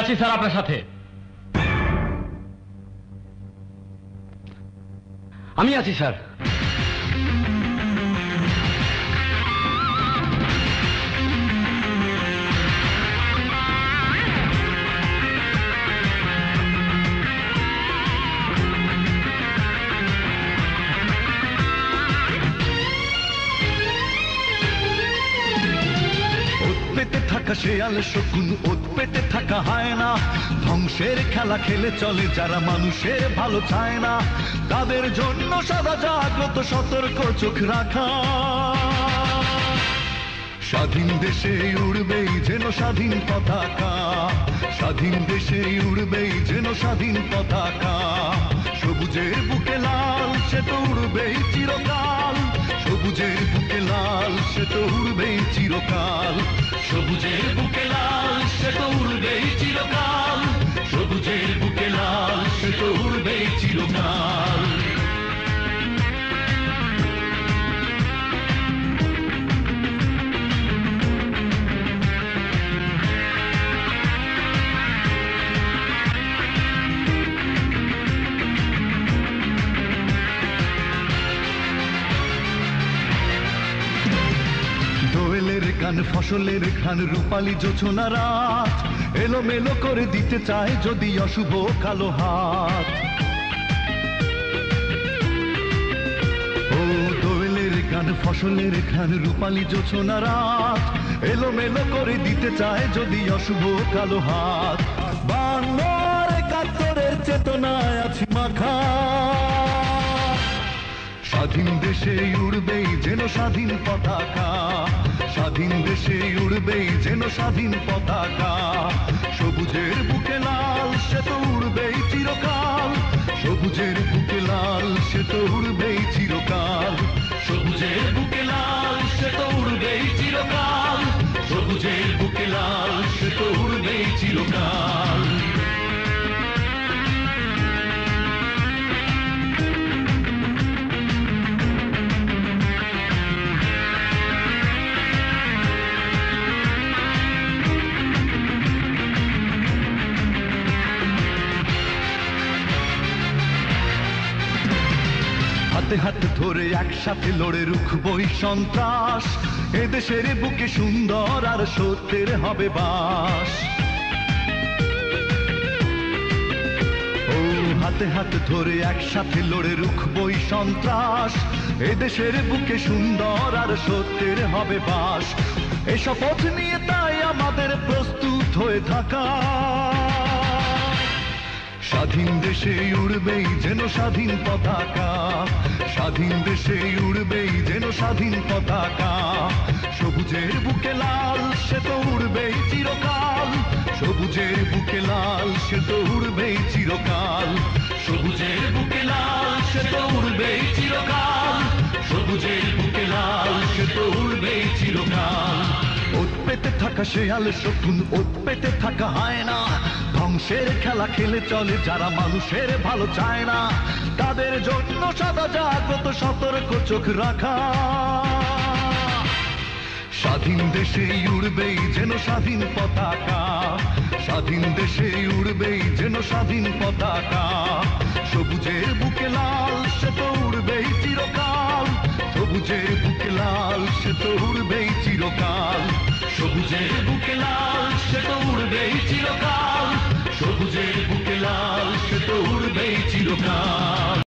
আছি স্যার আপনার সাথে। আমি আছি স্যার। পেতে থাকা শেয়াল শকুন, ওত পেতে থাকা হায়না, ধ্বংসের খেলা খেলে চলে যারা মানুষের ভালো চায় না, তাদের জন্য সদা জাগ্রত সতর্ক চোখ রাখা। স্বাধীন দেশে উড়বেই যেন স্বাধীন পতাকা, স্বাধীন দেশে উড়বেই যেন স্বাধীন পতাকা। সবুজের বুকে লাল সে তো উড়বেই চিরকাল, সবুজের বুকে লাল সে তো উড়বেই চিরকাল, সবুজের বুকে লাল সে তো উড়বেই চিরকাল, সবুজের বুকে লাল সে তো উড়বেই চিরকাল। দোয়েলের গান, ফসলের ঘ্রাণ, রূপালী জোছনা রাত, এলোমেলো করে দিতে চায় যদি অশুভ কালো হাত। ও দোয়েলের গান, ফসলের ঘ্রাণ, রূপালী জোছনা রাত, এলোমেলো করে দিতে চায় যদি অশুভ কালো হাত। বাংলার একাত্তরের চেতনায় আছি মাখা, স্বাধীন দেশে উড়বেই যেন স্বাধীন পতাকা, স্বাধীন দেশে উড়বেই যেন স্বাধীন পতাকা। সবুজের বুকে লাল সে তো উড়বেই চিরকাল, সবুজের বুকে লাল সে তো উড়বেই চিরকাল, সবুজের বুকে লাল সে তো উড়বেই চিরকাল, সবুজের বুকে লাল সে তো উড়বেই চিরকাল। হাতে হাতে ধরে একসাথে লড়ে রুখবই সন্ত্রাস, এদেশের বুকে সুন্দর আর সত্যের হবে বাস। ও হাতে হাতে ধরে একসাথে লড়ে রুখবই সন্ত্রাস, এদেশের বুকে সুন্দর আর সত্যের হবে বাস। এ শপথ নিয়ে তাই আমাদের প্রস্তুত হয়ে থাকা, স্বাধীন দেশে উড়বেই যেন স্বাধীন পতাকা, স্বাধীন দেশে উড়বেই যেন স্বাধীন পতাকা। সবুজের বুকে লাল সে তো উড়বেই চিরকাল, সবুজের বুকে লাল সে তো উড়বেই চিরকাল, সবুজের বুকে লাল সে তো উড়বেই চিরকাল, সবুজের বুকে লাল সে তো উড়বেই চিরকাল। ওত পেতে থাকা শেয়াল শকুন, ওত পেতে থাকা হায়না, ধ্বংসের খেলা খেলে চলে যারা মানুষের ভালো চায় না, তাদের জন্য সদা জাগ্রত সতর্ক চোখ রাখা। স্বাধীন দেশে উড়বেই যেন স্বাধীন পতাকা, স্বাধীন দেশে উড়বেই যেন স্বাধীন পতাকা। সবুজের বুকে লাল সে তো উড়বেই চিরকাল, সবুজের বুকে লাল সে তো উড়বেই চিরকাল, সবুজের বুকে লাল সে তো উড়বেই চিরকাল, সবুজের বুকে লাল সে তো উড়বেই চিরকাল।